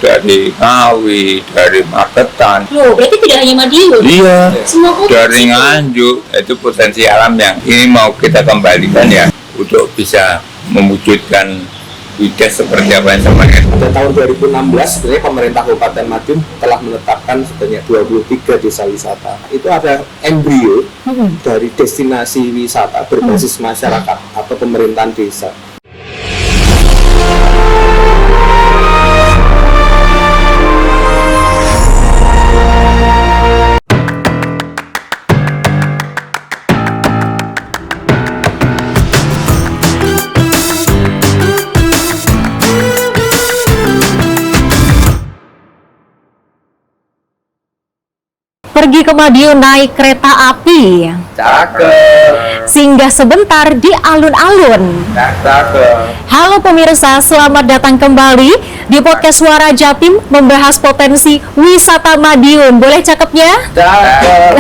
dari Ngawi, dari Magetan. Loh, berarti tidak hanya Madiun? Iya, Semua kota dari Nganjuk. Itu potensi alam yang ini mau kita kembalikan ya, untuk bisa mewujudkan Widas seperti apa yang sebenarnya. Pada tahun 2016 sebenarnya pemerintah Kabupaten Madiun telah menetapkan sebanyak 23 desa wisata. Itu ada embrio dari destinasi wisata berbasis masyarakat atau pemerintahan desa. Pergi ke Madiun naik kereta api, Cakep, singgah sebentar di alun-alun. cakep. Halo pemirsa, selamat datang kembali di podcast Suara Jatim membahas potensi wisata Madiun. Boleh cakepnya? Cakep.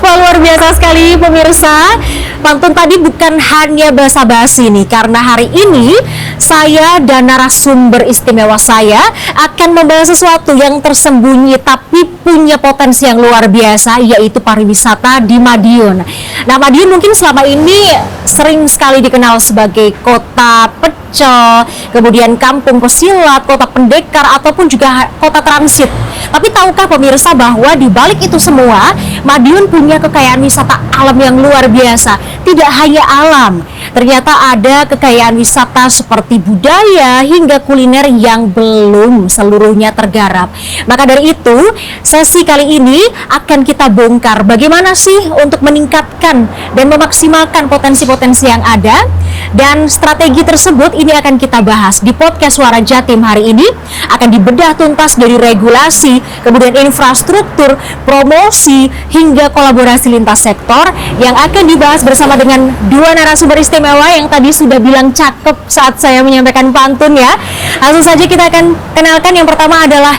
Wah, luar biasa sekali pemirsa. Pantun tadi bukan hanya basa-basi nih, karena hari ini saya dan narasumber istimewa saya akan membahas sesuatu yang tersembunyi tapi punya potensi yang luar biasa, yaitu pariwisata di Madiun. Nah, Madiun mungkin selama ini sering sekali dikenal sebagai kota pecel, kemudian kampung pesilat, kota pendekar, ataupun juga kota transit. Tapi tahukah pemirsa bahwa di balik itu semua, Madiun punya kekayaan wisata alam yang luar biasa. Tidak hanya alam, ternyata ada kekayaan wisata seperti budaya hingga kuliner yang belum seluruhnya tergarap. Maka dari itu, sesi kali ini akan kita bongkar bagaimana sih untuk meningkatkan dan memaksimalkan potensi-potensi yang ada. Dan strategi tersebut ini akan kita bahas di podcast Suara Jatim hari ini. Akan dibedah tuntas dari regulasi, kemudian infrastruktur, promosi, hingga kolaborasi lintas sektor yang akan dibahas bersama dengan dua narasumber istimewa yang tadi sudah bilang cakep saat saya menyampaikan pantun ya. Langsung saja kita akan kenalkan. Yang pertama adalah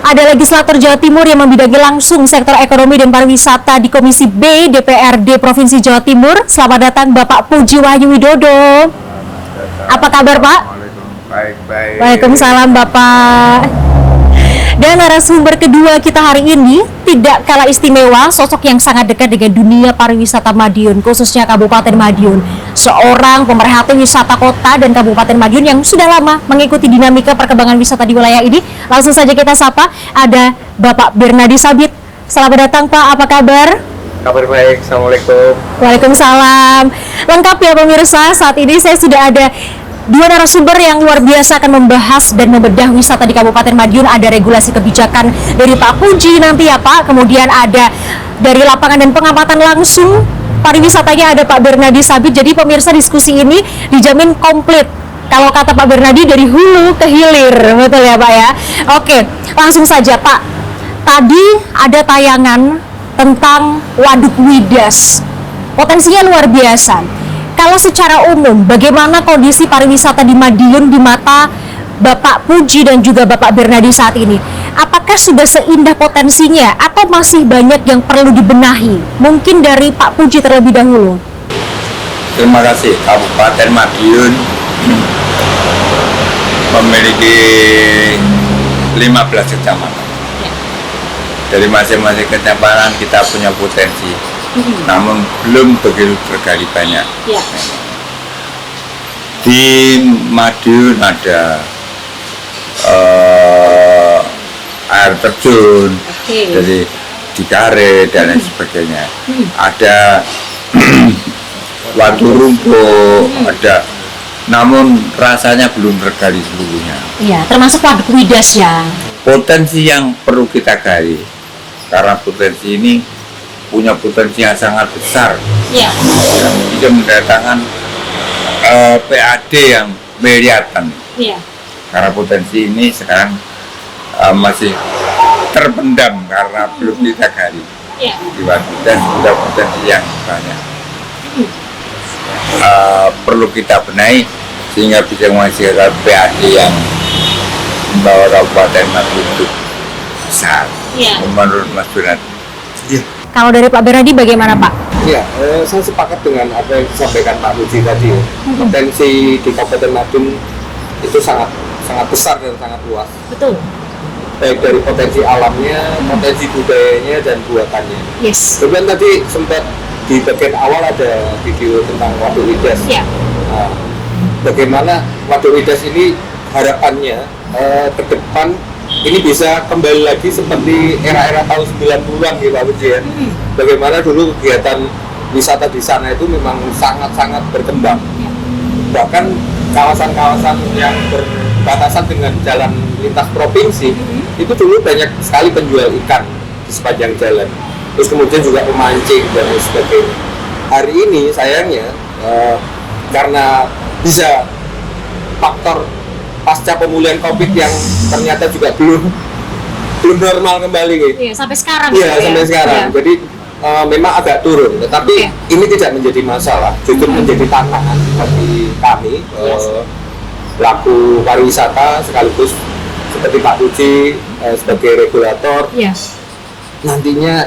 ada legislator Jawa Timur yang membidangi langsung sektor ekonomi dan pariwisata di Komisi B DPRD Provinsi Jawa Timur. Selamat datang Bapak Puji Wahyu Widodo. Apa kabar Pak? Baik-baik. Waalaikumsalam Bapak. Dan narasumber kedua kita hari ini tidak kalah istimewa, sosok yang sangat dekat dengan dunia pariwisata Madiun, khususnya Kabupaten Madiun. Seorang pemerhati wisata kota dan Kabupaten Madiun yang sudah lama mengikuti dinamika perkembangan wisata di wilayah ini. Langsung saja kita sapa, ada Bapak Bernadi Sabit. Selamat datang Pak, apa kabar? Kabar baik, Assalamualaikum. Waalaikumsalam. Lengkap ya pemirsa, saat ini saya sudah ada dua narasumber yang luar biasa akan membahas dan membedah wisata di Kabupaten Madiun. Ada regulasi kebijakan dari Pak Puji nanti ya Pak, kemudian ada dari lapangan dan pengamatan langsung pariwisatanya ada Pak Bernadi Sabit. Jadi pemirsa, diskusi ini dijamin komplit. Kalau kata Pak Bernadi, dari hulu ke hilir, betul ya Pak ya? Oke, langsung saja Pak. Tadi ada tayangan tentang Waduk Widas, potensinya luar biasa. Kalau secara umum, bagaimana kondisi pariwisata di Madiun di mata Bapak Puji dan juga Bapak Bernadi saat ini? Apakah sudah seindah potensinya atau masih banyak yang perlu dibenahi? Mungkin dari Pak Puji terlebih dahulu. Terima kasih. Kabupaten Madiun memiliki 15 kecamatan. Dari masing-masing kecamatan kita punya potensi, namun belum begitu tergali banyak. Ya. Di Madiun ada air terjun, jadi di Kare dan lain sebagainya. Ada Watu Rumpuk, ada, namun rasanya belum tergali seluruhnya. Iya, termasuk Waduk Widas ya. Potensi yang perlu kita gali, karena potensi ini punya potensi yang sangat besar. Ya. Bisa mendatangkan PAD yang miliaran. Iya. Karena potensi ini sekarang masih terpendam karena belum kita gali. Iya. Di Waduk dan sudah potensi yang banyak. Perlu kita benahi sehingga bisa menghasilkan PAD yang membawa Kabupaten Madiun itu besar. Iya. Menurut Mas Bernadi. Kalau dari Pak Bernadi bagaimana Pak? Ya, saya sepakat dengan apa yang disampaikan Pak Puji tadi. Potensi di Kabupaten Madiun itu sangat sangat besar dan sangat luas. Betul. Baik dari potensi alamnya, potensi budayanya, dan buatannya. Yes. Kemudian tadi sempat di bagian awal ada video tentang Waduk Widas. Ya. Nah, bagaimana Waduk Widas ini harapannya ke depan ini bisa kembali lagi seperti era-era tahun 90-an ya Pak Puji ya. Bagaimana dulu kegiatan wisata di sana itu memang sangat-sangat berkembang. Bahkan kawasan-kawasan yang berbatasan dengan jalan lintas provinsi itu dulu banyak sekali penjual ikan di sepanjang jalan. Terus kemudian juga pemancing dan lain sebagainya. Hari ini sayangnya karena bisa faktor pasca pemulihan COVID yang ternyata juga belum normal kembali gitu. Iya, sampai sekarang. Iya, ya. sampai sekarang. Iya. Jadi memang agak turun, tetapi Oke. ini tidak menjadi masalah, justru menjadi tantangan bagi kami pelaku pariwisata sekaligus seperti Pak Puji sebagai regulator. Iya. Nantinya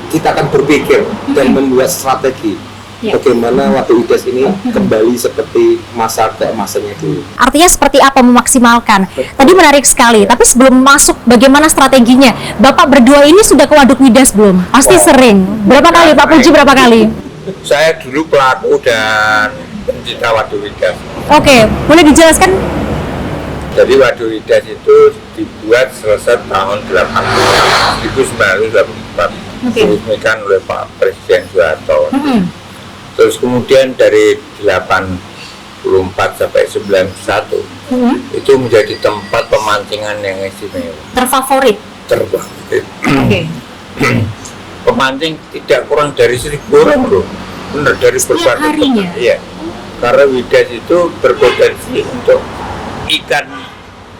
kita akan berpikir dan membuat strategi Ya. bagaimana Waduk Widas ini kembali seperti masa keemasannya dulu. Artinya seperti apa memaksimalkan? Tadi menarik sekali, tapi sebelum masuk bagaimana strateginya? Bapak berdua ini sudah ke Waduk Widas belum? Pasti sering. Berapa kali Pak Puji, berapa kali? Saya dulu pelaku dan pencinta Waduk Widas. Oke, boleh dijelaskan? Jadi Waduk Widas itu dibuat selesai tahun 1984. Oke. Diresmikan oleh Pak Presiden Soeharto. Terus kemudian dari 84 sampai 91 itu menjadi tempat pemancingan yang istimewa, Terfavorit. terfavorit. Oke. Pemancing tidak kurang dari 1.000 orang loh, benar dari Setiap berbagai harinya? tempat. Iya, karena Widas itu berpotensi untuk ikan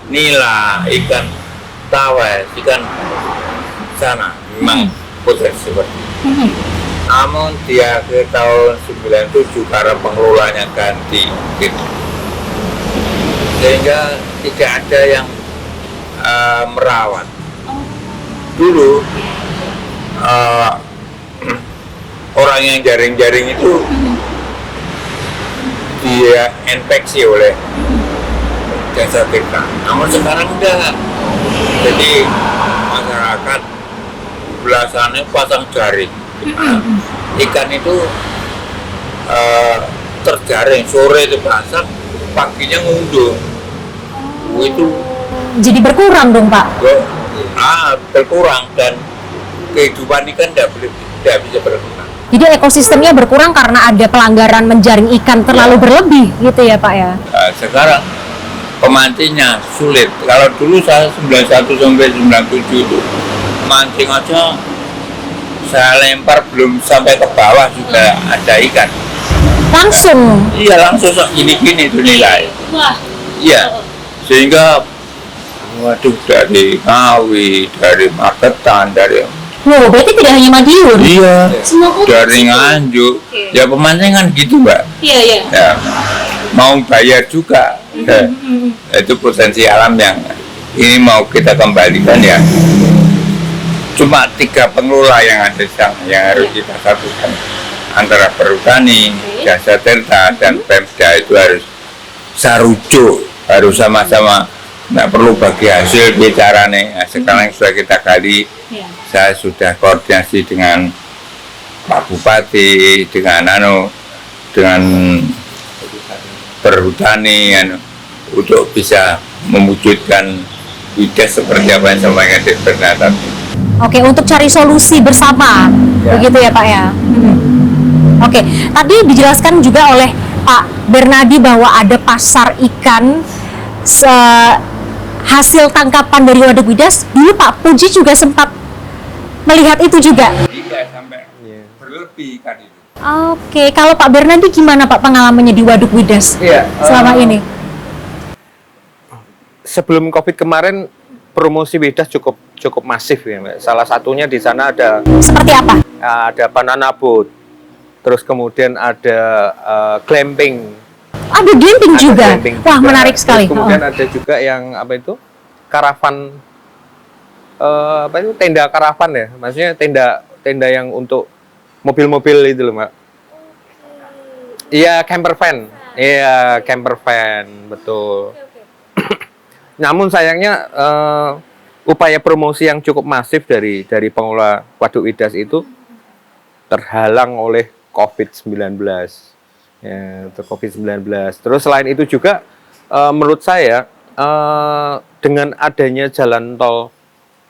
nila, ikan tawes, ikan sana, memang potensi seperti itu. Namun di akhir tahun 97 karena pengelolanya ganti gitu, sehingga tidak ada yang merawat. Dulu orang yang jaring-jaring itu dia infeksi oleh jasa tirta. Namun sekarang enggak. Jadi masyarakat belasannya pasang jaring. Ikan itu terjaring, sore itu pasang, paginya ngundung. Itu Jadi berkurang dong Pak? berkurang, dan kehidupan ikan tidak bisa berkembang. Jadi ekosistemnya berkurang karena ada pelanggaran menjaring ikan terlalu berlebih gitu ya Pak ya? Sekarang pemancingnya sulit. Kalau dulu saya 91 sampai 97 itu mancing aja saya lempar belum sampai ke bawah juga ada ikan. Langsung? Iya, langsung gini-gini itu nilai. Wah. Iya, sehingga waduh, dari Ngawi, dari Magetan, dari Loh, berarti tidak hanya Madiun? iya, Semua kota dari sih. Nganjuk. Oke. Ya pemancingan gitu, Mbak. Iya, iya. Ya, mau bayar juga. Ya, itu potensi alam yang ini mau kita kembalikan ya. Cuma 3 pengelola yang ada di sana yang harus kita satukan, antara perhutani, jasa tirta, dan Pemda itu harus sarujuk, harus sama-sama, nggak perlu bagi hasil bicara nih. Nah, sekarang sudah kita gali, Iya. saya sudah koordinasi dengan Pak Bupati, dengan perhutani untuk bisa mewujudkan Widas seperti apa yang sampaikan di Bernatan. Oke, untuk cari solusi bersama, Ya. begitu ya Pak ya? Oke, tadi dijelaskan juga oleh Pak Bernadi bahwa ada pasar ikan hasil tangkapan dari Waduk Widas. Dulu Pak Puji juga sempat melihat itu juga. Iya, sampai berlebih kan itu. Oke, kalau Pak Bernadi gimana Pak pengalamannya di Waduk Widas Iya, selama ini? Sebelum COVID kemarin promosi Widas cukup masif ya, Mbak. Salah satunya di sana ada Seperti apa? banana boat, terus kemudian ada glamping. Ada glamping Ada juga. glamping Wah, juga. menarik sekali. Terus kemudian ada juga yang apa itu? Karavan apa itu? Tenda karavan ya. Maksudnya tenda yang untuk mobil-mobil itu loh, Mbak. Iya, camper van. Iya, camper van, betul. Namun sayangnya upaya promosi yang cukup masif dari pengelola Waduk Widas itu terhalang oleh COVID-19. Ya, COVID-19. Terus selain itu juga menurut saya dengan adanya jalan tol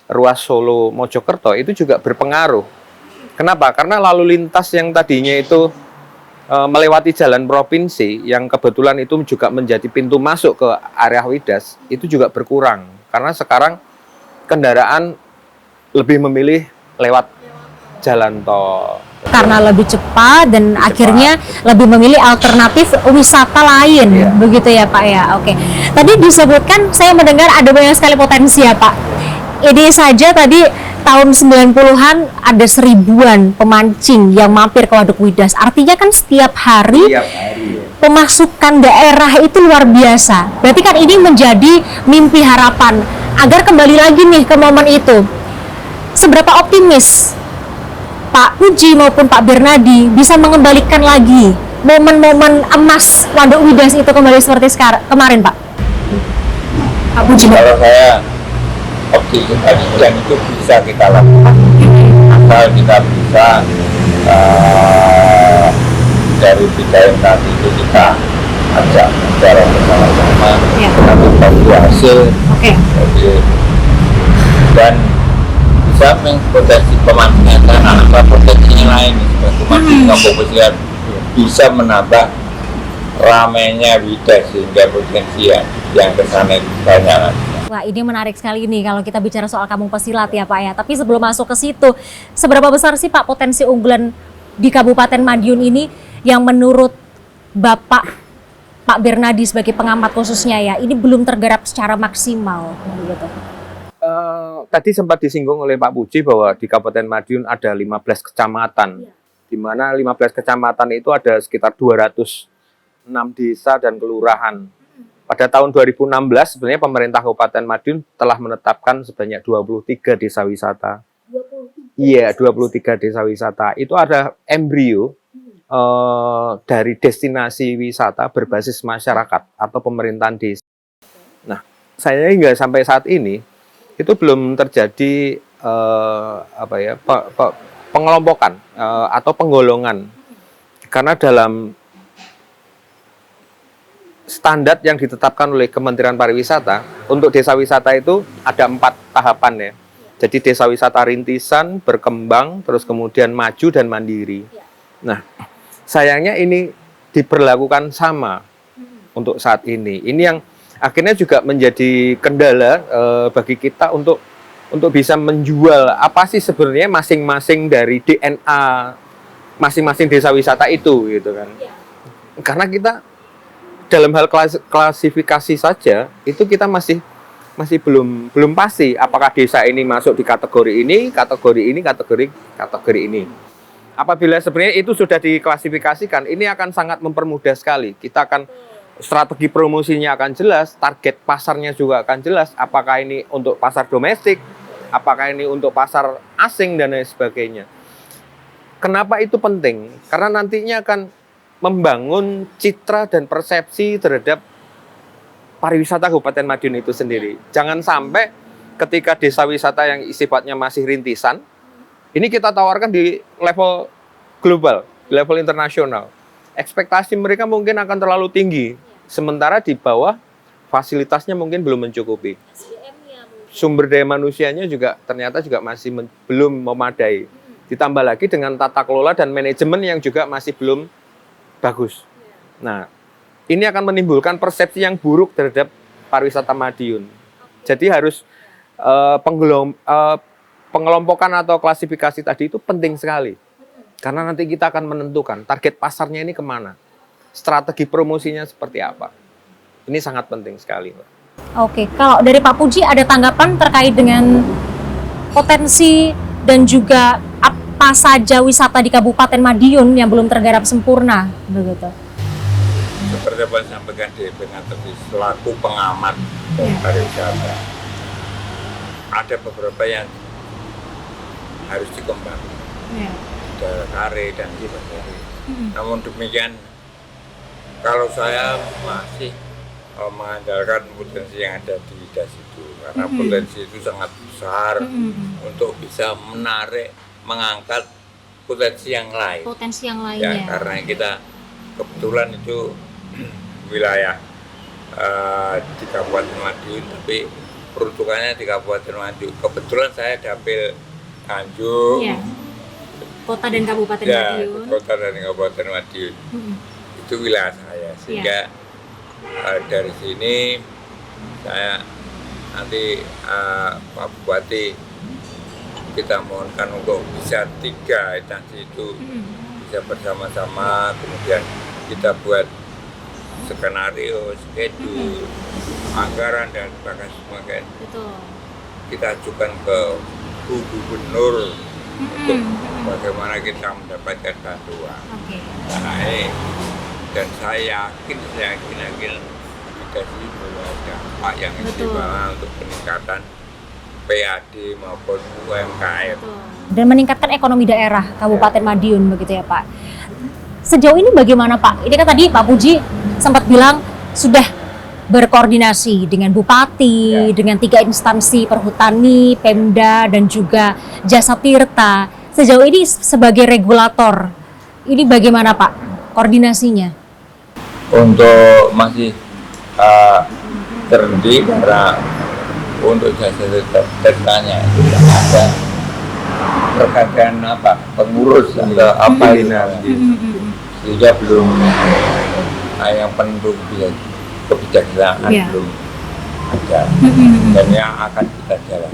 ruas Solo Mojokerto itu juga berpengaruh. Kenapa? Karena lalu lintas yang tadinya itu melewati jalan provinsi yang kebetulan itu juga menjadi pintu masuk ke area Widas itu juga berkurang. Karena sekarang kendaraan lebih memilih lewat jalan tol. Karena lebih cepat dan akhirnya lebih memilih alternatif wisata lain, begitu ya Pak ya. Oke, tadi disebutkan saya mendengar ada banyak sekali potensi ya Pak. Ini saja tadi tahun 90-an ada 1000-an pemancing yang mampir ke Waduk Widas. Artinya kan setiap hari pemasukan daerah itu luar biasa. Berarti kan ini menjadi mimpi harapan agar kembali lagi nih ke momen itu. Seberapa optimis Pak Puji maupun Pak Bernadi bisa mengembalikan lagi momen-momen emas Waduk Widas itu kembali seperti kemarin, Pak? Pak Puji. Kalau saya optimis dan itu bisa kita lakukan asal kita bisa dari bidang tadi itu kita ajak bicara bersama-sama, nanti bagi hasil, dan bisa potensi pemancingan tanah atau potensi lain pemancingan komposisi bisa menambah ramainya Widas sehingga potensi yang kesana banyak. Wah, ini menarik sekali nih kalau kita bicara soal kampung pesilat ya Pak ya. Tapi sebelum masuk ke situ, seberapa besar sih Pak potensi unggulan di Kabupaten Madiun ini yang menurut Bapak Pak Bernadi sebagai pengamat khususnya ya, ini belum tergarap secara maksimal gitu. Tadi sempat disinggung oleh Pak Puji bahwa di Kabupaten Madiun ada 15 kecamatan, di mana 15 kecamatan itu ada sekitar 206 desa dan kelurahan. Pada tahun 2016 sebenarnya pemerintah Kabupaten Madiun telah menetapkan sebanyak 23 desa wisata. Iya, 23 desa wisata. Itu ada embrio dari destinasi wisata berbasis masyarakat atau pemerintahan desa. Nah, saya hingga sampai saat ini itu belum terjadi pengelompokan atau penggolongan, karena dalam standar yang ditetapkan oleh Kementerian Pariwisata untuk desa wisata itu ada 4 tahapan ya. Jadi desa wisata rintisan, berkembang, terus kemudian maju dan mandiri. Nah, sayangnya ini diberlakukan sama untuk saat ini. Ini yang akhirnya juga menjadi kendala bagi kita untuk bisa menjual apa sih sebenarnya masing-masing dari DNA masing-masing desa wisata itu gitu kan. Karena kita dalam hal klasifikasi saja itu kita masih belum pasti apakah desa ini masuk di kategori ini, kategori ini. Apabila sebenarnya itu sudah diklasifikasikan, ini akan sangat mempermudah sekali. Kita akan strategi promosinya akan jelas, target pasarnya juga akan jelas, apakah ini untuk pasar domestik, apakah ini untuk pasar asing dan lain sebagainya. Kenapa itu penting? Karena nantinya akan membangun citra dan persepsi terhadap pariwisata Kabupaten Madiun itu sendiri. Jangan sampai ketika desa wisata yang sifatnya masih rintisan, ini kita tawarkan di level global, di level internasional. Ekspektasi mereka mungkin akan terlalu tinggi, sementara di bawah fasilitasnya mungkin belum mencukupi. Sumber daya manusianya juga ternyata juga masih belum memadai. Ditambah lagi dengan tata kelola dan manajemen yang juga masih belum bagus. Nah, ini akan menimbulkan persepsi yang buruk terhadap pariwisata Madiun. Jadi harus pengelompokan atau klasifikasi tadi itu penting sekali. Karena nanti kita akan menentukan target pasarnya ini kemana. Strategi promosinya seperti apa. Ini sangat penting sekali, Mbak. Oke, kalau dari Pak Puji ada tanggapan terkait dengan potensi dan juga apa saja wisata di Kabupaten Madiun yang belum tergarap sempurna, begitu? Seperti apa yang sampaikan di tadi, selaku pengamat pariwisata, ada beberapa yang harus dikembangkan, Kare dan sebagainya. Namun demikian, kalau saya masih mengandalkan potensi yang ada di Widas itu, karena potensi itu sangat besar untuk bisa menarik, mengangkat potensi yang lain. Potensi yang Ya, lainnya. karena kita kebetulan itu wilayah di Kabupaten Madiun, tapi peruntukannya di Kabupaten Madiun. Kebetulan saya dapil Tanjung, Iya. Kota dan Kabupaten ya, Madiun. Kota dan Kabupaten Madiun. Itu wilayah saya, sehingga dari sini saya nanti Pak Bupati kita mohonkan untuk bisa 3 instansi itu bisa bersama-sama, kemudian kita buat skenario, schedule, anggaran dan sebagainya. Betul. Kita ajukan ke Bu Gubernur untuk bagaimana kita mendapatkan bantuan. Oke. Nah, dan saya yakin kita sih bahwa dampak yang Betul. istimewa untuk peningkatan PAD maupun UMKM. Betul. Dan meningkatkan ekonomi daerah Kabupaten Madiun begitu ya Pak. Sejauh ini bagaimana Pak? Ini kan tadi Pak Puji sempat bilang sudah berkoordinasi dengan Bupati, dengan 3 instansi Perhutani, Pemda, dan juga Jasa Tirta. Sejauh ini sebagai regulator, ini bagaimana Pak koordinasinya? Untuk masih terhenti karena untuk jasa tertanya itu ada pergantian pengurus atau apa ini nanti, sehingga belum yang penentu kebijaksanaan belum ada, dan yang akan kita jalan.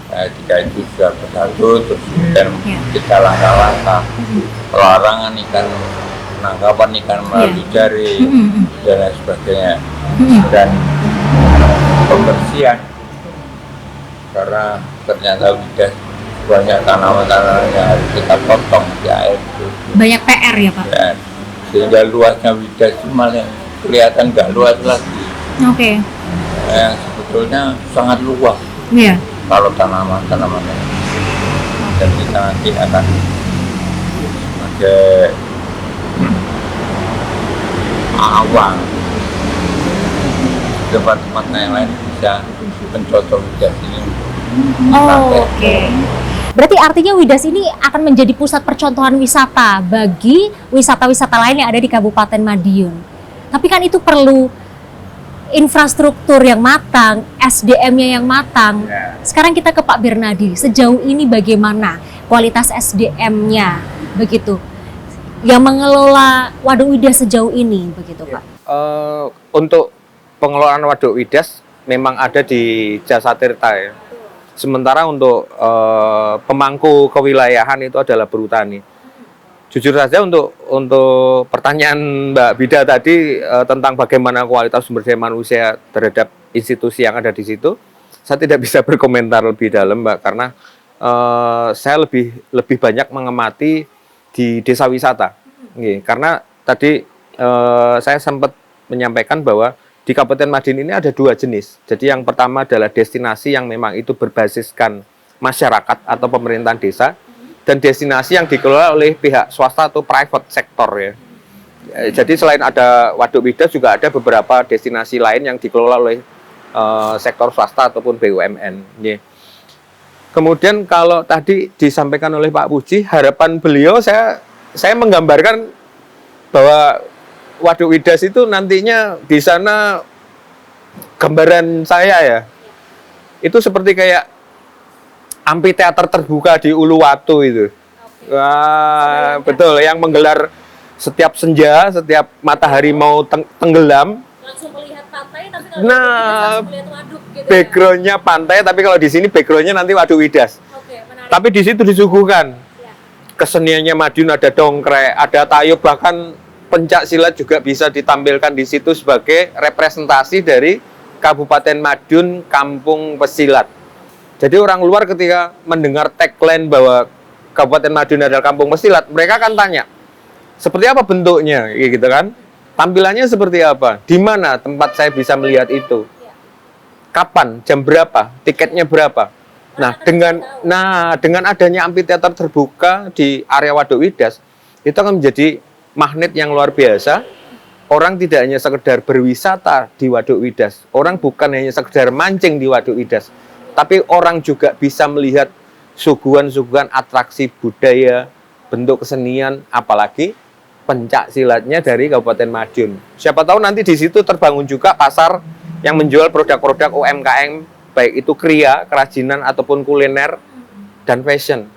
Jika itu sudah bersatu, terus kemudian kita langkah-langkah pelarangan ikan, penangkapan ikan melalui jaring dan lain sebagainya, dan pembersihan, karena ternyata sudah banyak tanaman-tanaman yang harus kita potong di air itu. Banyak PR ya Pak? Ya, sehingga luasnya Widas itu malah kelihatan nggak luas lagi. Oke. Yang sebetulnya sangat luas Iya. kalau tanaman-tanamannya. Dan kita nanti akan sebagai awang tempat-tempat yang lain bisa mencontoh Widas ini. Oh, oke. Berarti artinya Widas ini akan menjadi pusat percontohan wisata bagi wisata-wisata lain yang ada di Kabupaten Madiun. Tapi kan itu perlu infrastruktur yang matang, SDM-nya yang matang. Sekarang kita ke Pak Bernadi. Sejauh ini bagaimana kualitas SDM-nya begitu? Yang mengelola Waduk Widas sejauh ini begitu, Pak? Untuk pengelolaan Waduk Widas memang ada di Jasa Tirta ya. Sementara untuk pemangku kewilayahan itu adalah Perhutani. Jujur saja untuk pertanyaan Mbak Bida tadi tentang bagaimana kualitas sumber daya manusia terhadap institusi yang ada di situ, saya tidak bisa berkomentar lebih dalam, Mbak, karena saya lebih banyak mengamati di desa wisata. Karena tadi saya sempat menyampaikan bahwa di Kabupaten Madiun ini ada 2 jenis. Jadi yang pertama adalah destinasi yang memang itu berbasiskan masyarakat atau pemerintahan desa, dan destinasi yang dikelola oleh pihak swasta atau private sector ya. Jadi selain ada Waduk Widas juga ada beberapa destinasi lain yang dikelola oleh sektor swasta ataupun BUMN. Kemudian kalau tadi disampaikan oleh Pak Puji, harapan beliau saya menggambarkan bahwa Waduk Widas itu nantinya di sana, gambaran saya ya, itu seperti kayak amphitheater terbuka di Uluwatu itu. Wah, betul, yang menggelar setiap senja, setiap matahari mau tenggelam. Langsung melihat pantai, tapi kalau Nah, langsung melihat waduk gitu. backgroundnya pantai, tapi kalau di sini backgroundnya nanti Waduk Widas. Oke, menarik. Tapi di situ disuguhkan keseniannya Madiun, ada dongkrek, ada tayub, bahkan pencak silat juga bisa ditampilkan di situ sebagai representasi dari Kabupaten Madiun Kampung Pesilat. Jadi orang luar ketika mendengar tagline bahwa Kabupaten Madiun adalah Kampung Pesilat, mereka akan tanya, seperti apa bentuknya, gitu kan? Tampilannya seperti apa? Di mana tempat saya bisa melihat itu? Kapan? Jam berapa? Tiketnya berapa? Nah, dengan adanya amphitheater terbuka di area Waduk Widas, itu akan menjadi magnet yang luar biasa orang tidak hanya sekedar berwisata di Waduk Widas, orang bukan hanya sekedar mancing di Waduk Widas, tapi orang juga bisa melihat suguhan-suguhan atraksi budaya, bentuk kesenian, apalagi pencak silatnya dari Kabupaten Madiun. Siapa tahu nanti di situ terbangun juga pasar yang menjual produk-produk UMKM, baik itu kria, kerajinan, ataupun kuliner, dan fashion.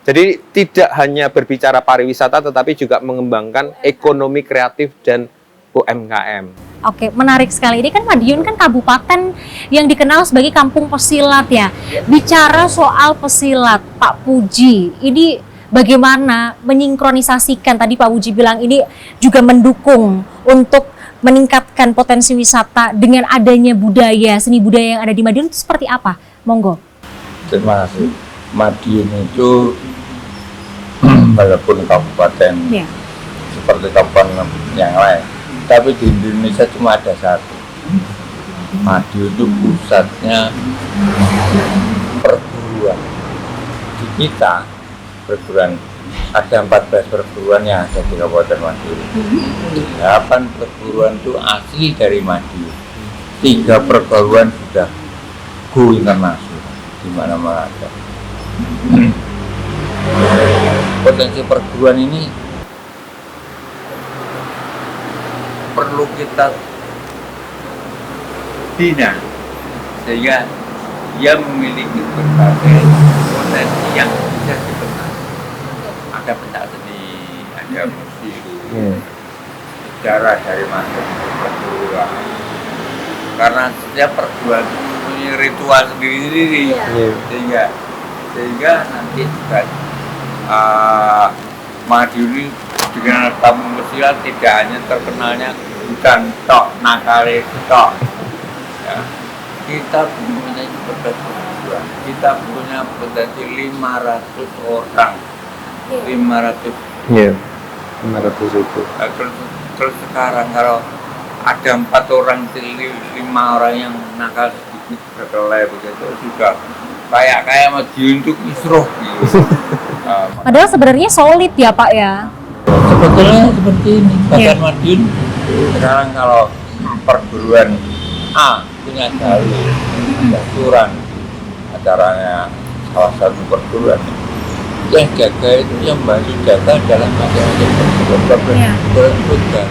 Jadi tidak hanya berbicara pariwisata, tetapi juga mengembangkan ekonomi kreatif dan UMKM. Oke, menarik sekali. Ini kan Madiun kan kabupaten yang dikenal sebagai kampung pesilat ya. Bicara soal pesilat, Pak Puji, ini bagaimana menyinkronisasikan, tadi Pak Puji bilang ini juga mendukung untuk meningkatkan potensi wisata dengan adanya budaya, seni budaya yang ada di Madiun itu seperti apa? Monggo. Terima kasih. Madiun itu walaupun kabupaten seperti kabupaten yang lain, tapi di Indonesia cuma ada satu. Madiun itu pusatnya perguruan. Di kita perguruan ada 14 perguruan yang ada di Kabupaten Madiun. 8 perguruan itu asli dari Madiun. 3 perguruan sudah go internasional, di mana-mana ada. Potensi perguruan ini perlu kita bina sehingga dia memiliki berbagai potensi yang bisa dibentuk. Ada pencak seni, ada musik, sejarah dari masuk perguruan. Karena setiap perguruan punya ritual sendiri-sendiri, sehingga nanti juga Madiun ini dengan kampung pesilat tidak hanya terkenalnya bukan tok nakale tok. Ya. Kita punya berbagai perguruan. Kita punya potensi 500 orang. 500. Iya. 500 itu. Nah, terus sekarang kalau ada 4 orang, 5 orang yang nakal sedikit berkelahi begitu juga kayak Madiun itu kisruh gitu. Padahal sebenarnya solid ya Pak ya. Sebetulnya seperti ini. Pasar Madiun sekarang kalau perguruan A punya jalur aturan acaranya salah satu perguruan, yang jaga itu yang bantu jaga adalah macam-macam perguruan juga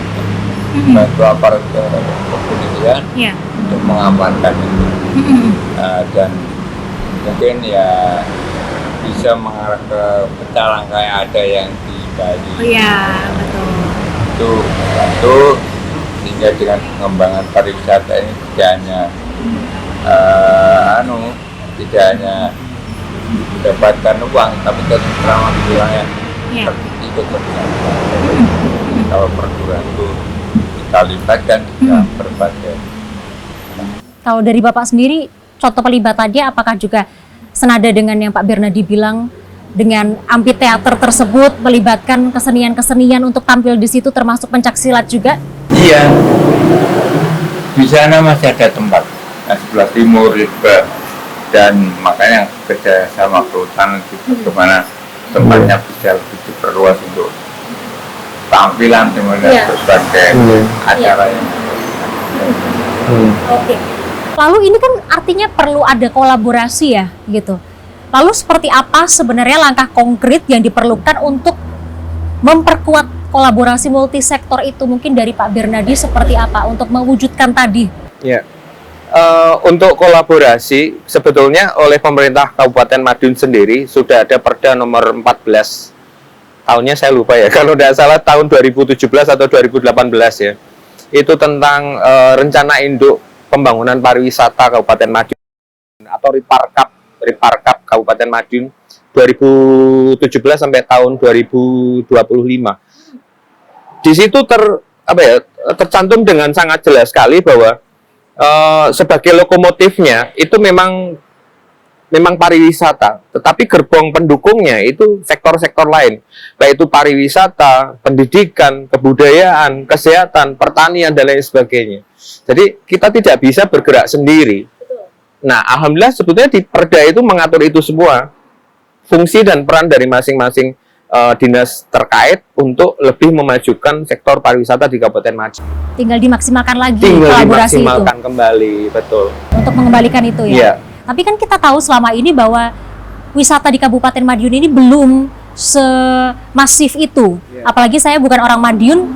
bantu aparat kepolisian untuk mengamankan itu. Dan mungkin ya bisa mengarah ke pecalang kayak ada yang di Bali. Iya, betul. Itu satu, sehingga dengan pengembangan pariwisata ini tidak hanya tidak hanya mendapatkan uang, tapi terutama di wilayah ikut terjadi. Kalau perguruan itu kita libatkan kita berbagai. Kalau dari Bapak sendiri, contoh pelibatannya apakah juga senada dengan yang Pak Bernadi bilang, dengan amphitheater tersebut melibatkan kesenian-kesenian untuk tampil di situ termasuk pencaksilat juga? Iya, di sana masih ada tempat, sebelah timur juga, dan makanya kerja sama kehutanan itu bagaimana tempatnya bisa lebih diperluas untuk tampilan berbagai acara yang. Oke. Lalu ini kan artinya perlu ada kolaborasi ya, gitu. Lalu seperti apa sebenarnya langkah konkret yang diperlukan untuk memperkuat kolaborasi multisektor itu? Mungkin dari Pak Bernadi seperti apa untuk mewujudkan tadi? Ya, untuk kolaborasi sebetulnya oleh pemerintah Kabupaten Madiun sendiri sudah ada Perda nomor 14. Tahunnya saya lupa ya, kalau tidak salah tahun 2017 atau 2018 ya. Itu tentang rencana induk pembangunan pariwisata Kabupaten Madiun atau Riparkap Kabupaten Madiun 2017 sampai tahun 2025. Di situ tercantum dengan sangat jelas sekali bahwa sebagai lokomotifnya itu memang pariwisata, tetapi gerbong pendukungnya itu sektor-sektor lain, baik itu pariwisata, pendidikan, kebudayaan, kesehatan, pertanian, dan lain sebagainya. Jadi kita tidak bisa bergerak sendiri. Nah, alhamdulillah sebetulnya di Perda itu mengatur itu semua, fungsi dan peran dari masing-masing dinas terkait untuk lebih memajukan sektor pariwisata di Kabupaten Madiun. Tinggal dimaksimalkan lagi Tinggal kolaborasi itu dimaksimalkan kembali, betul. untuk mengembalikan itu ya. Iya. Tapi kan kita tahu selama ini bahwa wisata di Kabupaten Madiun ini belum semasif itu. Apalagi saya bukan orang Madiun,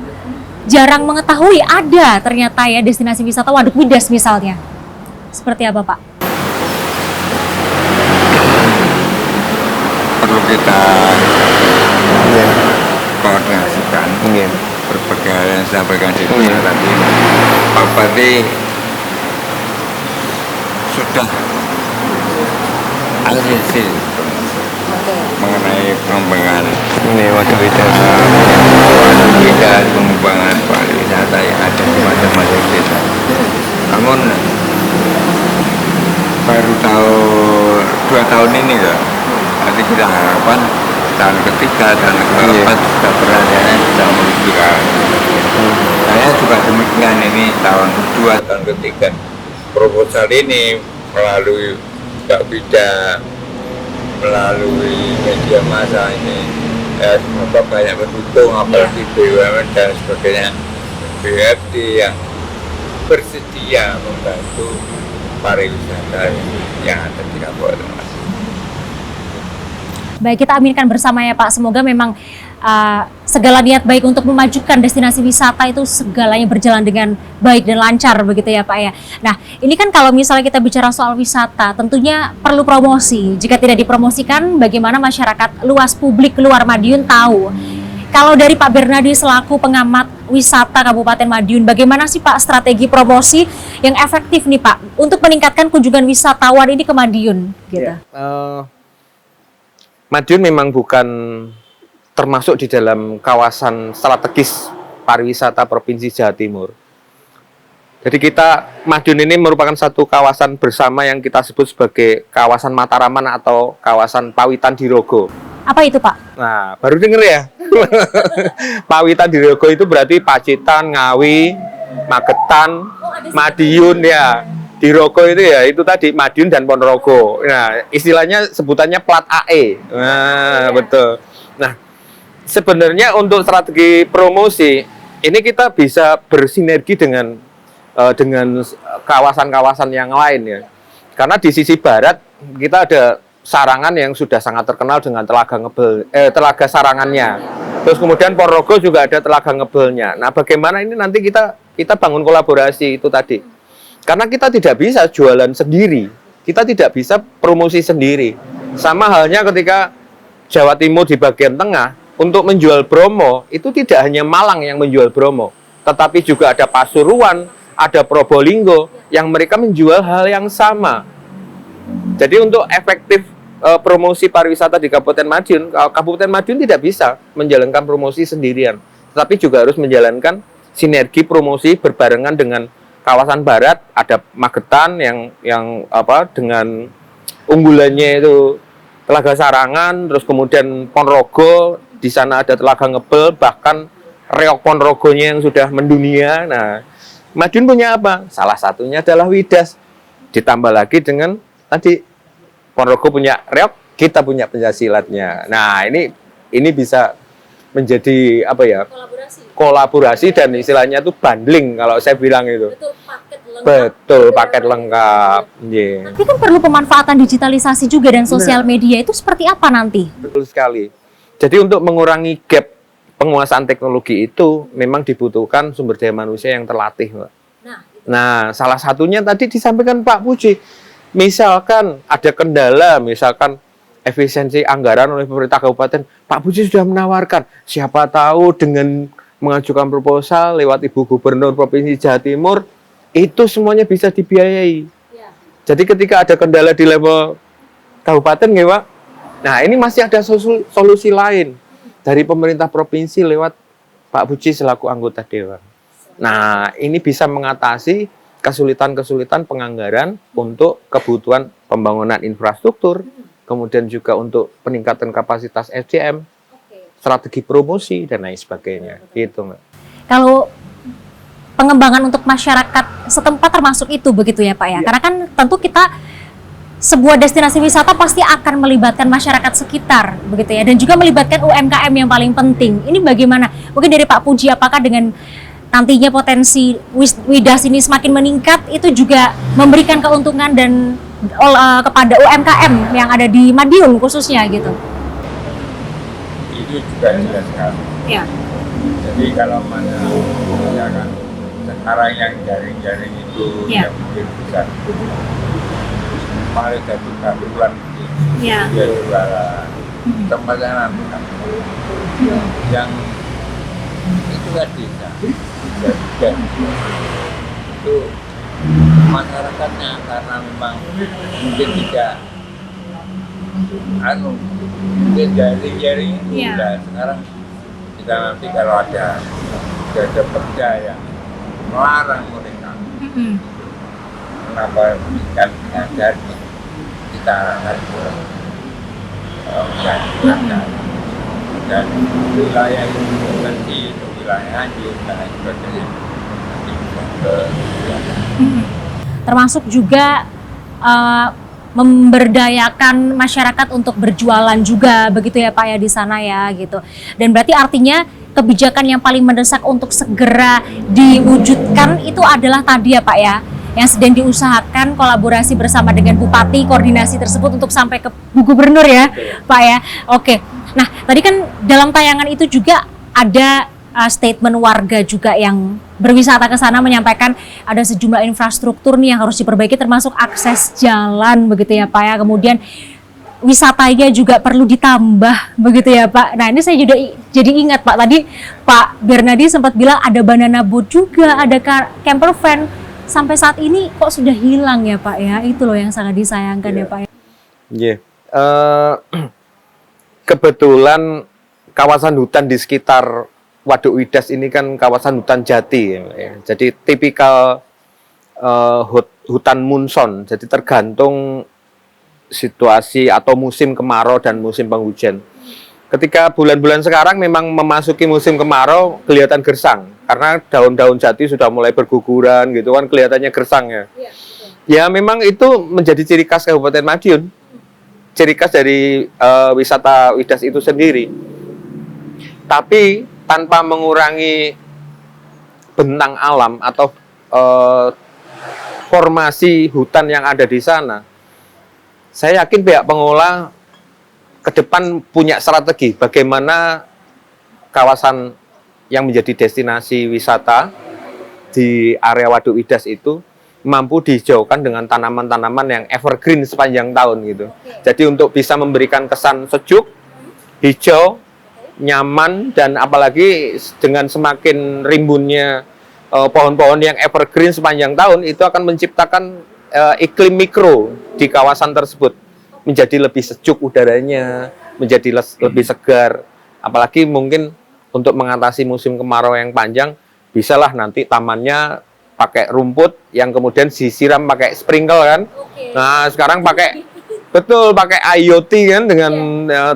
jarang mengetahui ada ternyata ya destinasi wisata Waduk Midas misalnya. Seperti apa Pak? Perlu kita koordinasikan berbagai hal yang disampaikan di sini tadi. Pak Bupati sudah analisis mengenai pengembangan Waduk Midas, pengembangan pariwisata yang ada di masing-masing desa. Namun baru 2 tahun ini ya, nanti kita harapkan tahun ketiga dan keempat sudah berada bisa menunjukkan. Saya juga demikian, ini tahun kedua, tahun ketiga proposal ini melalui tidak melalui media massa ini semoga banyak mendukung, apalagi BUMN dan sebagainya, BFD yang bersedia membantu pariwisata yang ada di Kabupaten Madiun. Baik, kita aminkan bersama ya Pak. Semoga memang segala niat baik untuk memajukan destinasi wisata itu segalanya berjalan dengan baik dan lancar begitu ya Pak ya. Nah, ini kan kalau misalnya kita bicara soal wisata, tentunya perlu promosi. Jika tidak dipromosikan, bagaimana masyarakat luas publik luar Madiun tahu? Kalau dari Pak Bernadi selaku pengamat wisata Kabupaten Madiun, bagaimana sih Pak strategi promosi yang efektif nih Pak untuk meningkatkan kunjungan wisatawan ini ke Madiun? Gitu. Madiun memang bukan termasuk di dalam kawasan strategis pariwisata Provinsi Jawa Timur. Jadi Madiun ini merupakan satu kawasan bersama yang kita sebut sebagai kawasan Mataraman atau kawasan Pawitan Dirogo. Apa itu Pak? Nah, baru denger ya. Pawitan Dirogo itu berarti Pacitan, Ngawi, Magetan, Madiun ya. Dirogo itu ya, itu tadi Madiun dan Ponorogo. Nah, istilahnya sebutannya plat AE. Nah, betul. Nah, sebenarnya untuk strategi promosi ini kita bisa bersinergi dengan kawasan-kawasan yang lain ya. Karena di sisi barat kita ada Sarangan yang sudah sangat terkenal dengan telaga Sarangannya. Terus kemudian Ponorogo juga ada telaga Ngebelnya. Nah, bagaimana ini nanti kita bangun kolaborasi itu tadi. Karena kita tidak bisa jualan sendiri, kita tidak bisa promosi sendiri. Sama halnya ketika Jawa Timur di bagian tengah, untuk menjual Bromo, itu tidak hanya Malang yang menjual Bromo, tetapi juga ada Pasuruan, ada Probolinggo, yang mereka menjual hal yang sama. Jadi untuk efektif promosi pariwisata di Kabupaten Madiun tidak bisa menjalankan promosi sendirian, tetapi juga harus menjalankan sinergi promosi berbarengan dengan kawasan barat. Ada Magetan yang dengan unggulannya itu Telaga Sarangan, terus kemudian Ponorogo, di sana ada Telaga Ngebel, bahkan reok Ponorogonya yang sudah mendunia. Nah, Madiun punya apa? Salah satunya adalah Widas. Ditambah lagi dengan tadi Ponorogo punya reok, kita punya pencaksilatnya. Nah, ini bisa menjadi apa ya? Kolaborasi dan istilahnya itu bundling kalau saya bilang itu. Betul, paket lengkap. Yeah. Tapi kan perlu pemanfaatan digitalisasi juga dan sosial media, itu seperti apa nanti? Betul sekali. Jadi untuk mengurangi gap penguasaan teknologi itu memang dibutuhkan sumber daya manusia yang terlatih, Mbak. Nah, salah satunya tadi disampaikan Pak Puji. Misalkan ada kendala, misalkan efisiensi anggaran oleh pemerintah kabupaten, Pak Puji sudah menawarkan, siapa tahu dengan mengajukan proposal lewat Ibu Gubernur Provinsi Jawa Timur, itu semuanya bisa dibiayai. Ya. Jadi ketika ada kendala di level kabupaten, ya Pak, nah ini masih ada solusi lain dari pemerintah provinsi lewat Pak Puji selaku anggota dewan. Nah, ini bisa mengatasi kesulitan-kesulitan penganggaran untuk kebutuhan pembangunan infrastruktur, kemudian juga untuk peningkatan kapasitas SDM, strategi promosi, dan lain sebagainya. Gitu, Mbak. Kalau pengembangan untuk masyarakat setempat termasuk itu begitu ya Pak ya? Karena kan tentu kita sebuah destinasi wisata pasti akan melibatkan masyarakat sekitar, begitu ya, dan juga melibatkan UMKM yang paling penting. Ini bagaimana? Mungkin dari Pak Puji, apakah dengan nantinya potensi Widas ini semakin meningkat, itu juga memberikan keuntungan dan kepada UMKM yang ada di Madiun khususnya gitu? Itu juga jelas sekali. Ya. Jadi kalau mana misalkan sekarang yang jaring-jaring itu Ya. yang mungkin bisa kemarin satu bulan Ya. dia jualan tempatnya nanti yang itu kan bisa juga itu masyarakatnya karena memang mungkin tidak mungkin jaring-jaring itu Iya. udah sekarang kita nanti kalau ada perda yang melarang mereka kenapa kan ada kita harus dan wilayah itu nanti wilayah Anjir dan sebagainya nanti bisa ke Termasuk juga memberdayakan masyarakat untuk berjualan juga, begitu ya Pak ya di sana ya gitu. Dan berarti artinya kebijakan yang paling mendesak untuk segera diwujudkan itu adalah tadi ya Pak ya, yang sedang diusahakan kolaborasi bersama dengan Bupati, koordinasi tersebut untuk sampai ke Bu Gubernur ya Pak ya. Oke, nah tadi kan dalam tayangan itu juga ada statement warga juga yang berwisata ke sana menyampaikan ada sejumlah infrastruktur nih yang harus diperbaiki, termasuk akses jalan begitu ya Pak ya. Kemudian wisatanya juga perlu ditambah begitu ya Pak. Nah ini saya juga jadi ingat Pak, tadi Pak Bernadi sempat bilang ada banana boat juga, ada camper van. Sampai saat ini kok sudah hilang ya Pak ya. Itu loh yang sangat disayangkan ya Pak ya. Iya. Kebetulan kawasan hutan di sekitar Waduk Widas ini kan kawasan hutan jati ya. Jadi tipikal hutan munson. Jadi tergantung situasi atau musim kemarau dan musim penghujan. Ketika bulan-bulan sekarang memang memasuki musim kemarau kelihatan gersang karena daun-daun jati sudah mulai berguguran gitu kan, kelihatannya gersang ya. Ya memang itu menjadi ciri khas Kabupaten Madiun. Ciri khas dari wisata Widas itu sendiri. Tapi tanpa mengurangi bentang alam atau formasi hutan yang ada di sana, saya yakin pihak pengelola ke depan punya strategi bagaimana kawasan yang menjadi destinasi wisata di area Waduk Widas itu mampu dihijaukan dengan tanaman-tanaman yang evergreen sepanjang tahun gitu. Jadi untuk bisa memberikan kesan sejuk, hijau, nyaman, dan apalagi dengan semakin rimbunnya pohon-pohon yang evergreen sepanjang tahun itu akan menciptakan iklim mikro di kawasan tersebut menjadi lebih sejuk udaranya, menjadi lebih segar. Apalagi mungkin untuk mengatasi musim kemarau yang panjang, bisalah nanti tamannya pakai rumput yang kemudian disiram pakai sprinkle kan. Nah sekarang pakai pakai IoT kan dengan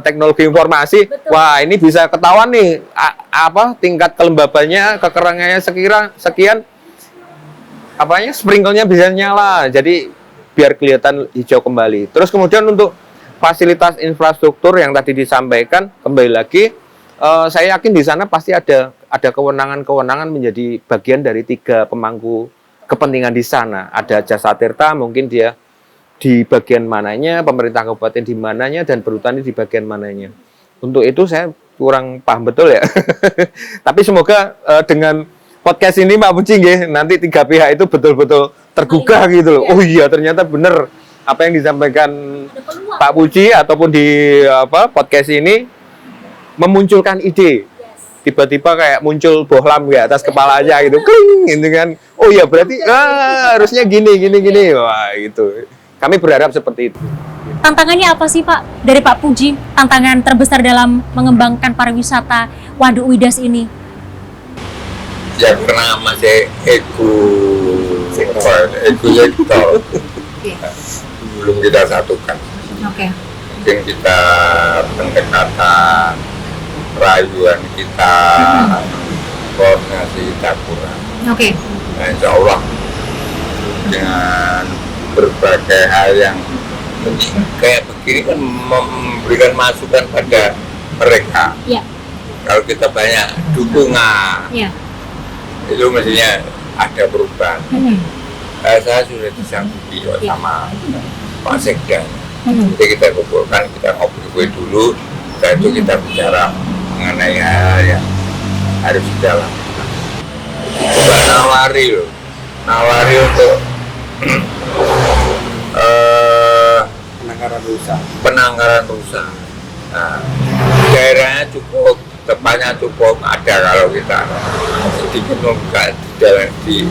teknologi informasi. Wah ini bisa ketahuan nih tingkat kelembabannya, kekerangannya sekian, sprinklenya bisa nyala. Jadi biar kelihatan hijau kembali. Terus kemudian untuk fasilitas infrastruktur yang tadi disampaikan, kembali lagi saya yakin di sana pasti ada kewenangan-kewenangan menjadi bagian dari 3 pemangku kepentingan di sana. Ada Jasa Tirta, mungkin dia di bagian mananya, pemerintah kabupaten di mananya, dan perhutani di bagian mananya. Untuk itu saya kurang paham betul ya. Tapi semoga dengan podcast ini Pak Puji nanti 3 pihak itu betul-betul tergugah gitu loh. Oh iya ternyata benar apa yang disampaikan Pak Puji ataupun di podcast ini memunculkan ide. Tiba-tiba kayak muncul bohlam di atas kepala aja gitu. Kling gitu kan. Oh iya berarti harusnya gini. Wah gitu. Kami berharap seperti itu. Tantangannya apa sih Pak dari Pak Puji? Tantangan terbesar dalam mengembangkan pariwisata Waduk Widas ini? Ya karena masih ego sektor belum kita satukan. Mungkin kita pendekatan rayuan kita koordinasi kita kurang. Nah, insya Allah dengan berbagai hal yang kayak begini kan memberikan masukan pada mereka. Ya. Kalau kita banyak dukungan, Ya. itu mestinya ada perubahan. Saya sudah disanggupi Ya. sama Pak Sekda. Hmm. Jadi kita kumpulkan, kita ngobrol dulu, setelah itu kita bicara mengenai hal yang harus dijalankan. Coba nawari untuk penangkaran rusa. Nah, daerahnya cukup, tempatnya cukup ada kalau kita sedikit membuka di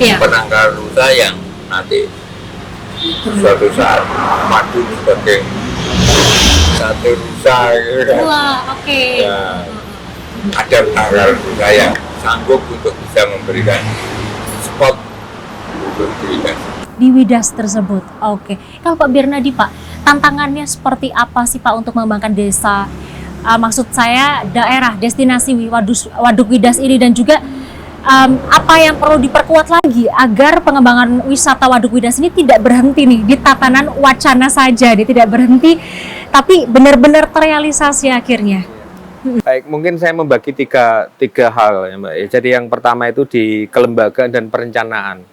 Iya. penangkaran rusa yang nanti suatu saat maju sebagai satu rusa gitu kan. Wah, oke. Ya, ada penangkaran rusa yang sanggup untuk bisa memberikan spot untuk dirinya. Di Widas tersebut. Oke. Kalau Pak Bernadi, Pak, tantangannya seperti apa sih Pak untuk mengembangkan desa? Maksud saya daerah destinasi Waduk Widas ini, dan juga apa yang perlu diperkuat lagi agar pengembangan wisata Waduk Widas ini tidak berhenti nih di tatanan wacana saja, dia tidak berhenti, tapi benar-benar terrealisasi akhirnya. Baik, mungkin saya membagi tiga hal ya Mbak. Jadi yang pertama itu di kelembagaan dan perencanaan.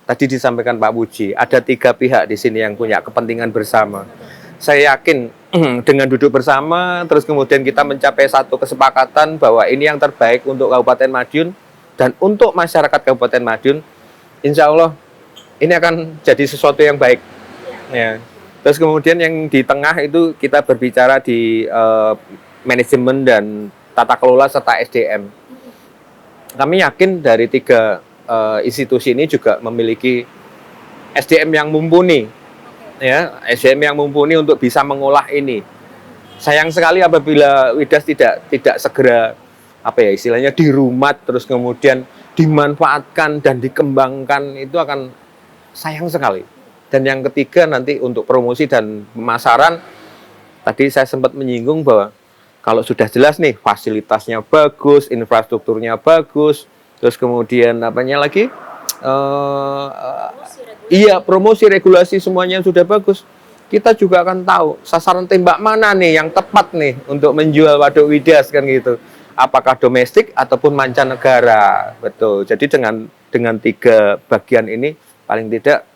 Tadi disampaikan Pak Puji, ada 3 pihak di sini yang punya kepentingan bersama. Saya yakin dengan duduk bersama, terus kemudian kita mencapai satu kesepakatan bahwa ini yang terbaik untuk Kabupaten Madiun dan untuk masyarakat Kabupaten Madiun, insya Allah ini akan jadi sesuatu yang baik. Ya. Terus kemudian yang di tengah itu kita berbicara di manajemen dan tata kelola serta SDM. Kami yakin dari 3 institusi ini juga memiliki SDM yang mumpuni, ya, SDM yang mumpuni untuk bisa mengolah ini. Sayang sekali apabila Widas tidak segera istilahnya dirumat, terus kemudian dimanfaatkan dan dikembangkan, itu akan sayang sekali. Dan yang ketiga nanti untuk promosi dan pemasaran, tadi saya sempat menyinggung bahwa kalau sudah jelas nih fasilitasnya bagus, infrastrukturnya bagus, terus kemudian promosi regulasi semuanya sudah bagus, kita juga akan tahu sasaran tembak mana nih yang tepat nih untuk menjual Waduk Widas kan gitu. Apakah domestik ataupun mancanegara. Betul. Jadi dengan 3 bagian ini paling tidak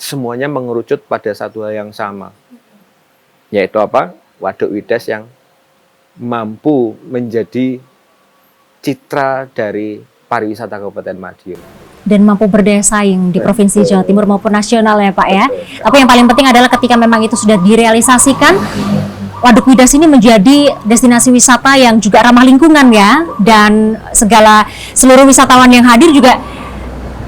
semuanya mengerucut pada satu hal yang sama. Yaitu apa? Waduk Widas yang mampu menjadi citra dari pariwisata Kabupaten Madiun. Dan mampu berdaya saing di Provinsi Jawa Timur maupun nasional ya Pak ya. Tapi yang paling penting adalah ketika memang itu sudah direalisasikan, Waduk Widas ini menjadi destinasi wisata yang juga ramah lingkungan ya, dan seluruh wisatawan yang hadir juga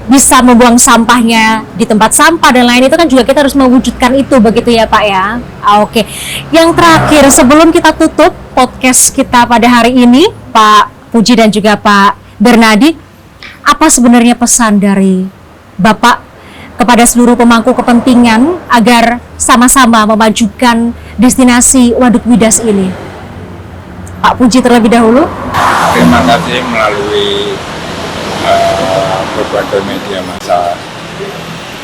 bisa membuang sampahnya di tempat sampah dan lain itu kan juga kita harus mewujudkan itu, begitu ya Pak ya. Oke. Yang terakhir sebelum kita tutup podcast kita pada hari ini, Pak Puji dan juga Pak Bernadi, apa sebenarnya pesan dari Bapak kepada seluruh pemangku kepentingan agar sama-sama memajukan destinasi Waduk Widas ini? Pak Puji terlebih dahulu. Terima kasih melalui berbagai media massa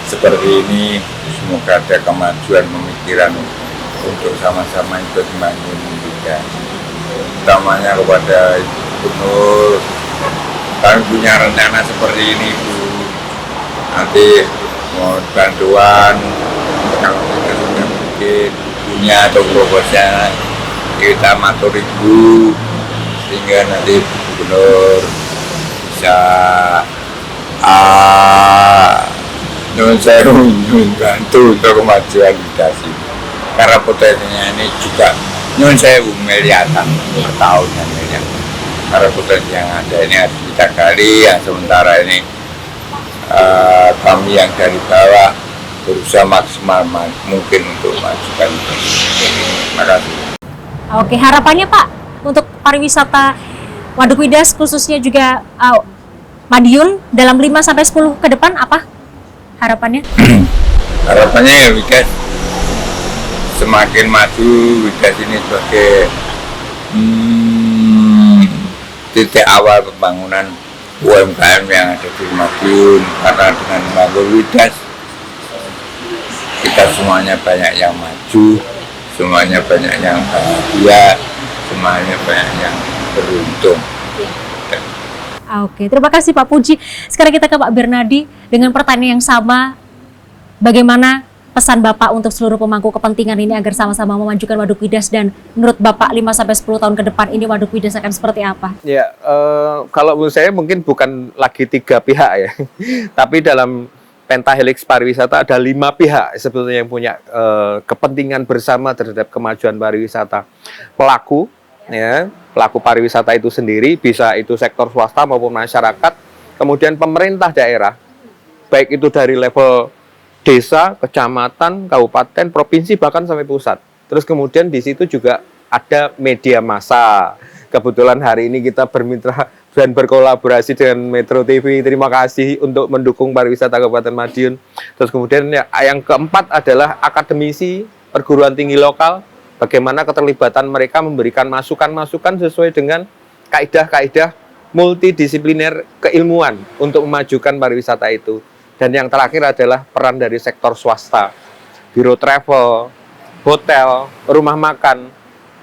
seperti ini. Semoga ada kemajuan pemikiran untuk sama-sama ikut membangun Indonesia. Utamanya kepada Ibu Gubernur, kami punya rencana seperti ini Bu. Nanti mohon bantuan kalau kita sudah mungkin punya atau proposalnya, kita matur Ibu sehingga nanti Ibu Gubernur bisa nyun bantu untuk kemajuan Widas ini. Karena potensinya ini juga nyun sewu miliaran per tahun yang miliar. Karena potensi yang ada ini harus kita gali, yang sementara ini kami yang dari bawah berusaha maksimal mungkin untuk majukan. Terima kasih. Oke, harapannya Pak untuk pariwisata Waduk Widas khususnya juga Madiun dalam 5-10 ke depan apa harapannya? Harapannya ya Widas semakin maju, Widas ini sebagai titik awal pembangunan UMKM yang ada di Madiun. Karena dengan membangun Widas kita semuanya banyak yang maju, semuanya banyak yang bahagia, semuanya banyak yang beruntung. Oke, terima kasih Pak Puji. Sekarang kita ke Pak Bernadi dengan pertanyaan yang sama. Bagaimana pesan Bapak untuk seluruh pemangku kepentingan ini agar sama-sama memajukan Waduk Widas, dan menurut Bapak 5-10 tahun ke depan ini Waduk Widas akan seperti apa? Ya, kalau menurut saya mungkin bukan lagi 3 pihak ya, tapi dalam pentahelix pariwisata ada 5 pihak sebetulnya yang punya kepentingan bersama terhadap kemajuan pariwisata. Pelaku, ya, pelaku pariwisata itu sendiri, bisa itu sektor swasta maupun masyarakat, kemudian pemerintah daerah, baik itu dari level desa, kecamatan, kabupaten, provinsi, bahkan sampai pusat. Terus kemudian di situ juga ada media massa. Kebetulan hari ini kita bermitra dan berkolaborasi dengan Metro TV. Terima kasih untuk mendukung pariwisata Kabupaten Madiun. Terus kemudian yang keempat adalah akademisi perguruan tinggi lokal. Bagaimana keterlibatan mereka memberikan masukan-masukan sesuai dengan kaidah-kaidah multidisipliner keilmuan untuk memajukan pariwisata itu. Dan yang terakhir adalah peran dari sektor swasta, biro travel, hotel, rumah makan.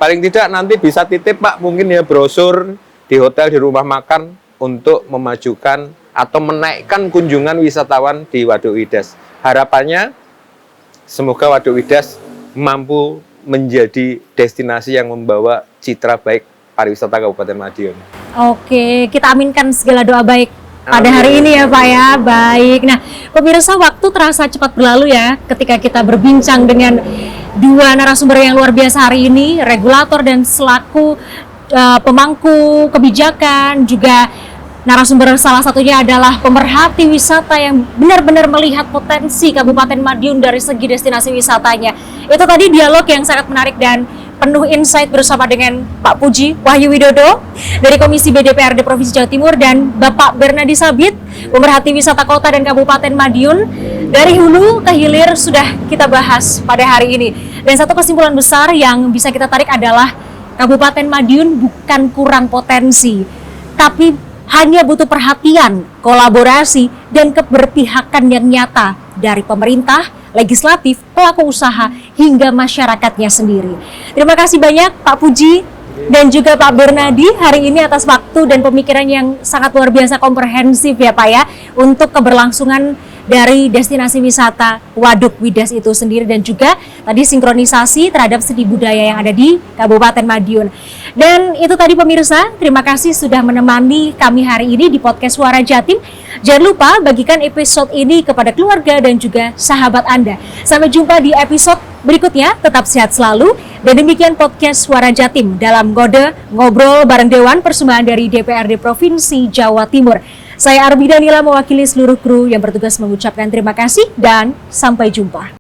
Paling tidak nanti bisa titip Pak, mungkin ya brosur di hotel, di rumah makan untuk memajukan atau menaikkan kunjungan wisatawan di Waduk Widas. Harapannya semoga Waduk Widas mampu menjadi destinasi yang membawa citra baik pariwisata Kabupaten Madiun. Oke, kita aminkan segala doa baik pada hari ini ya Pak ya. Baik, nah pemirsa, waktu terasa cepat berlalu ya ketika kita berbincang dengan dua narasumber yang luar biasa hari ini, regulator dan selaku pemangku kebijakan, juga narasumber salah satunya adalah pemerhati wisata yang benar-benar melihat potensi Kabupaten Madiun dari segi destinasi wisatanya. Itu tadi dialog yang sangat menarik dan penuh insight bersama dengan Pak Puji Wahyu Widodo dari Komisi B DPRD Provinsi Jawa Timur dan Bapak Bernadi Sabit, pemerhati wisata kota dan Kabupaten Madiun. Dari hulu ke hilir sudah kita bahas pada hari ini. Dan satu kesimpulan besar yang bisa kita tarik adalah Kabupaten Madiun bukan kurang potensi, tapi hanya butuh perhatian, kolaborasi, dan keberpihakan yang nyata dari pemerintah, legislatif, pelaku usaha, hingga masyarakatnya sendiri. Terima kasih banyak Pak Puji dan juga Pak Bernadi hari ini atas waktu dan pemikiran yang sangat luar biasa komprehensif ya Pak ya, untuk keberlangsungan dari destinasi wisata Waduk Widas itu sendiri, dan juga tadi sinkronisasi terhadap seni budaya yang ada di Kabupaten Madiun. Dan itu tadi pemirsa, terima kasih sudah menemani kami hari ini di podcast Suara Jatim. Jangan lupa bagikan episode ini kepada keluarga dan juga sahabat Anda. Sampai jumpa di episode berikutnya, tetap sehat selalu. Dan demikian podcast Suara Jatim dalam Ngode Ngobrol Bareng Dewan, persembahan dari DPRD Provinsi Jawa Timur. Saya Arbi Danila mewakili seluruh kru yang bertugas mengucapkan terima kasih dan sampai jumpa.